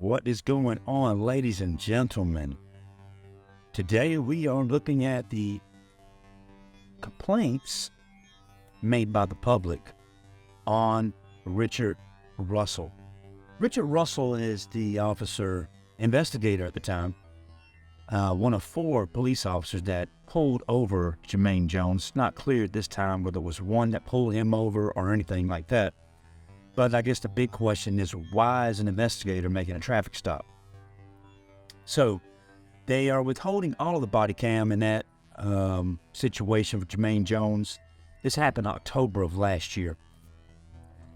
What is going on, ladies and gentlemen? Today we are looking at the complaints made by the public on Richard Russell. Richard Russell is the investigator at the time, one of 4 police officers that pulled over Jermaine Jones. Not clear at this time whether it was one that pulled him over or anything like that. But I guess the big question is, why is an investigator making a traffic stop? So they are withholding all of the body cam in that situation for Jermaine Jones. This happened October of last year.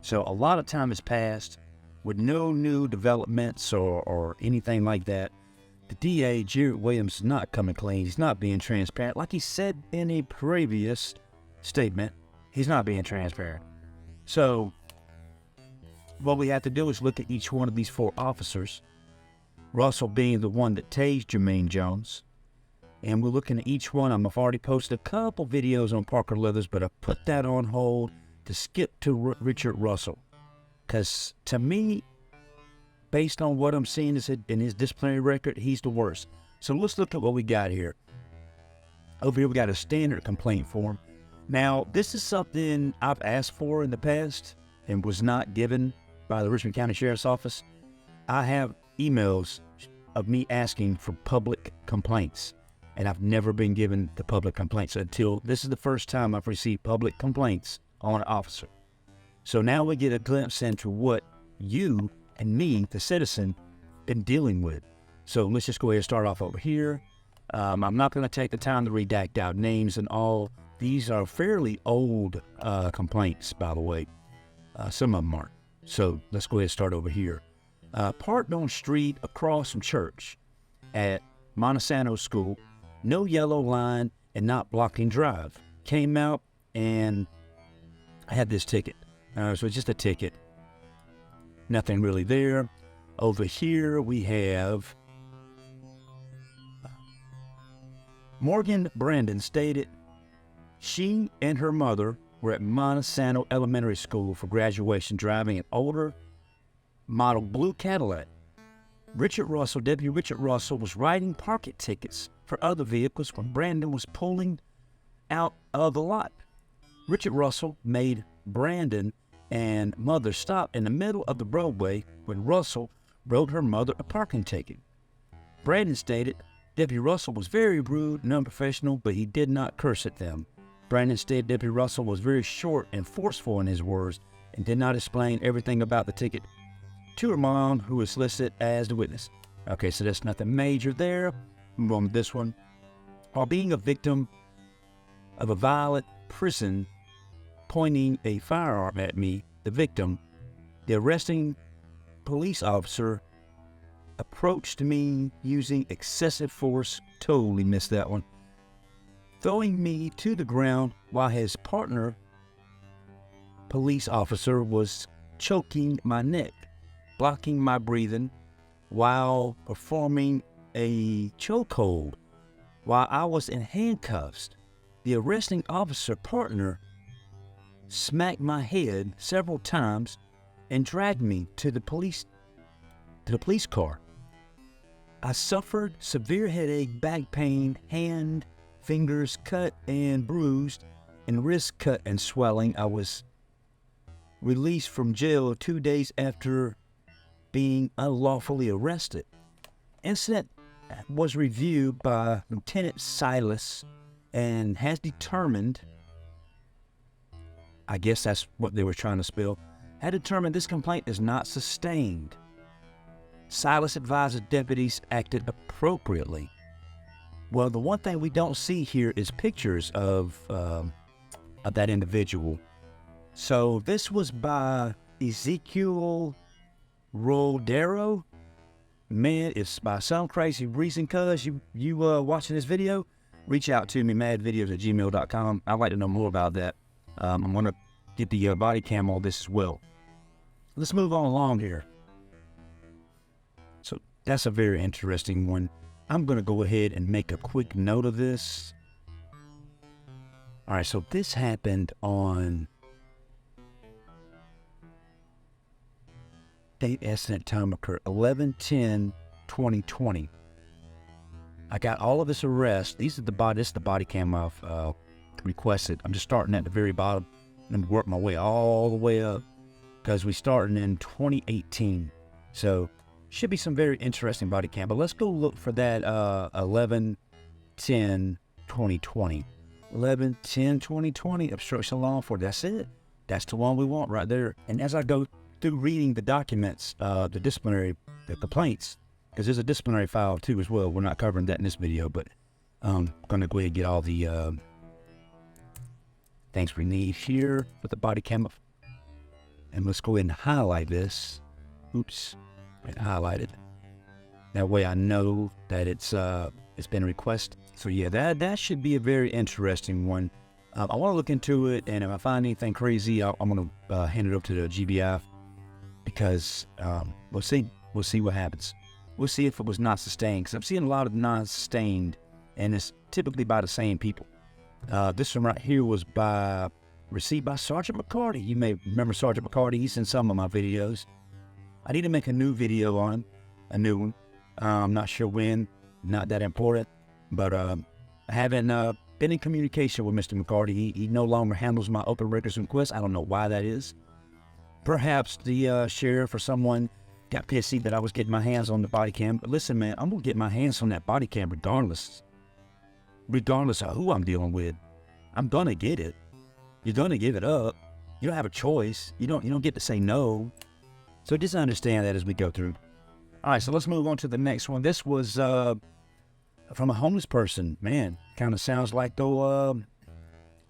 So a lot of time has passed with no new developments or anything like that. The DA, Jared Williams, is not coming clean. He's not being transparent. Like he said in a previous statement, he's not being transparent. So what we have to do is look at each one of these 4 officers, Russell being the one that tased Jermaine Jones. And we're looking at each one. I've already posted a couple videos on Parker Leathers, but I put that on hold to skip to Richard Russell. Because to me, based on what I'm seeing in his disciplinary record, he's the worst. So let's look at what we got here. Over here we got a standard complaint form. Now, this is something I've asked for in the past and was not given by the Richmond County Sheriff's Office. I have emails of me asking for public complaints, and I've never been given the public complaints until this is the first time I've received public complaints on an officer. So now we get a glimpse into what you and me, the citizen, been dealing with. So let's just go ahead and start off over here. I'm not going to take the time to redact out names and all. These are fairly old complaints, by the way. Some of them aren't. So let's go ahead and start over here. Parked on street across from church at Montesano School, no yellow line and not blocking drive. Came out and I had this ticket. So it's just a ticket. Nothing really there. Over here we have Morgan Brandon stated she and her mother were at Montesano Elementary School for graduation, driving an older model blue Cadillac. Deputy Richard Russell, was writing parking tickets for other vehicles when Brandon was pulling out of the lot. Richard Russell made Brandon and mother stop in the middle of the roadway when Russell wrote her mother a parking ticket. Brandon stated Deputy Russell was very rude and unprofessional, but he did not curse at them. Brandon stated Deputy Russell was very short and forceful in his words and did not explain everything about the ticket to her mom, who was listed as the witness. Okay, so there's nothing major there. Move on to this one. While being a victim of a violent person pointing a firearm at me, the victim, the arresting police officer approached me using excessive force. Totally missed that one. Throwing me to the ground while his partner, police officer, was choking my neck, blocking my breathing while performing a chokehold while I was in handcuffs. The arresting officer partner smacked my head several times and dragged me to the police car. I suffered severe headache, back pain, hand, fingers cut and bruised, and wrist cut and swelling. I was released from jail 2 days after being unlawfully arrested. Incident was reviewed by Lieutenant Silas and has determined, I guess that's what they were trying to spell, had determined this complaint is not sustained. Silas advises deputies acted appropriately. Well, the one thing we don't see here is pictures of that individual. So this was by Ezekiel Rodero. Man, if by some crazy reason, cuz you watching this video, reach out to me, madvideos@gmail.com. I'd like to know more about that. I'm going to get the body cam on this as well. Let's move on along here. So that's a very interesting one. I'm going to go ahead and make a quick note of this. All right, so this happened on Date, accident, time occurred 11/10/2020. I got all of this arrest. This is the body cam I've requested. I'm just starting at the very bottom and work my way all the way up because we started in 2018. So should be some very interesting body cam. But let's go look for that 11/10/2020. 11/10/2020 obstruction of law enforcement. That's it. That's the one we want right there. And as I go through reading the documents, the complaints, because there's a disciplinary file too as well. We're not covering that in this video, but I'm going to go ahead and get all the things we need here with the body cam. And let's go ahead and highlight this. Oops, and highlight it. That way I know that it's been requested. So yeah, that should be a very interesting one. I want to look into it, and if I find anything crazy, I'm going to hand it over to the GBI because we'll see. We'll see what happens. We'll see if it was not sustained, because I'm seeing a lot of non-sustained, and it's typically by the same people. This one right here was received by Sergeant McCarty. You may remember Sergeant McCarty. He's in some of my videos. I need to make a new video on him, a new one. I'm not sure when, not that important, but I haven't been in communication with Mr. McCarty. He no longer handles my open records requests. I don't know why that is. Perhaps the sheriff or someone got pissy that I was getting my hands on the body cam. But listen, man, I'm going to get my hands on that body cam regardless of who I'm dealing with. I'm going to get it. You're going to give it up. You don't have a choice. You don't get to say no. So just understand that as we go through. All right, so let's move on to the next one. This was from a homeless person. Man, kind of sounds like the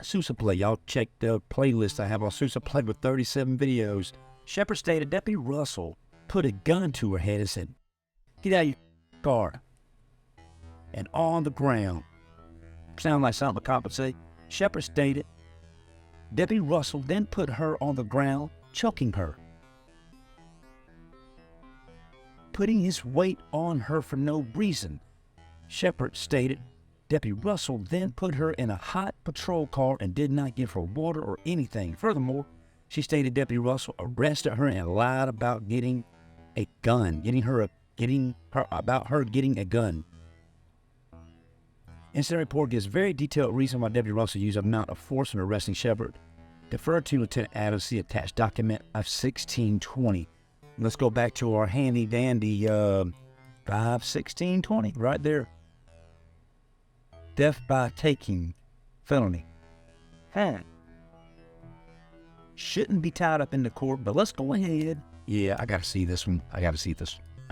Sousa Play. Y'all check the playlist I have on Sousa Play with 37 videos. Shepherd stated Deputy Russell put a gun to her head and said, "Get out of your car." And on the ground. Sound like something a cop would say. Shepherd stated Deputy Russell then put her on the ground, choking her, putting his weight on her for no reason. Shepherd stated Deputy Russell then put her in a hot patrol car and did not give her water or anything. Furthermore, she stated Deputy Russell arrested her and lied about getting a gun, about her getting a gun. Incident report gives very detailed reason why Deputy Russell used amount of force in arresting Shepherd. Defer to Lieutenant Adams, see attached document of 1620. Let's go back to our handy dandy 5/16/20 right there. Death by taking felony. Shouldn't be tied up in the court, but let's go ahead. Yeah, I gotta see this one. I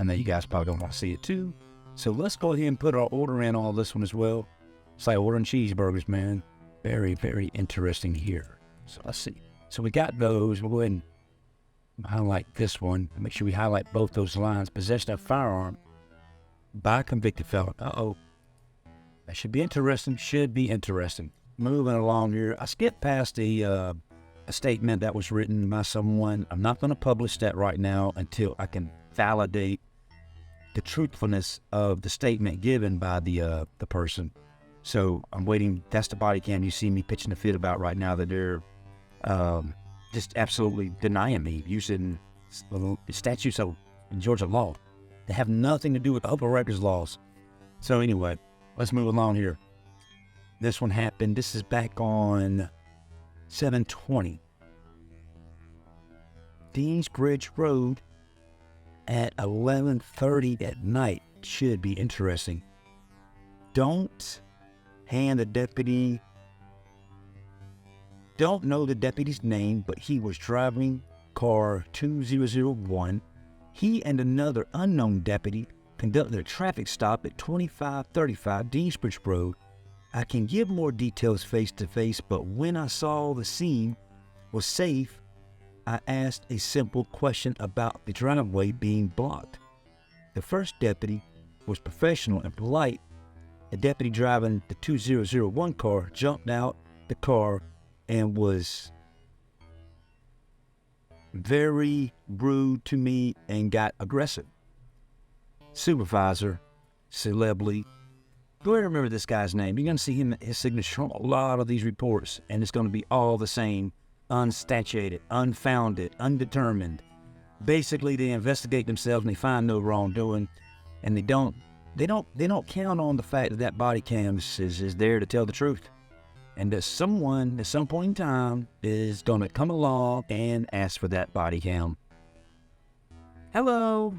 know you guys probably don't want to see it too. So let's go ahead and put our order in on this one as well. It's like ordering cheeseburgers, man. Very, very interesting here. So let's see. So we got those. We'll go ahead and highlight this one. Make sure we highlight both those lines. Possession of firearm by a convicted felon. Uh-oh. That should be interesting. Moving along here. I skipped past a statement that was written by someone. I'm not going to publish that right now until I can validate the truthfulness of the statement given by the person. So I'm waiting. That's the body cam you see me pitching a fit about right now, that they're just absolutely denying me using statutes of Georgia law that have nothing to do with open records laws. So anyway, let's move along here. This one happened. This is back on 7/20. Deans Bridge Road at 11:30 at night. Should be interesting. Don't know the deputy's name, but he was driving car 2001. He and another unknown deputy conducted a traffic stop at 2535 Deansbridge Road. I can give more details face to face, but when I saw the scene was safe, I asked a simple question about the driveway being blocked. The first deputy was professional and polite. The deputy driving the 2001 car jumped out the car and was very rude to me and got aggressive. Supervisor, Celebly. Go ahead and remember this guy's name. You're going to see his signature on a lot of these reports, and it's going to be all the same. Unstatuated, unfounded, undetermined. Basically, they investigate themselves and they find no wrongdoing, and they don't count on the fact that that body cam is there to tell the truth, and that someone at some point in time is going to come along and ask for that body cam. Hello.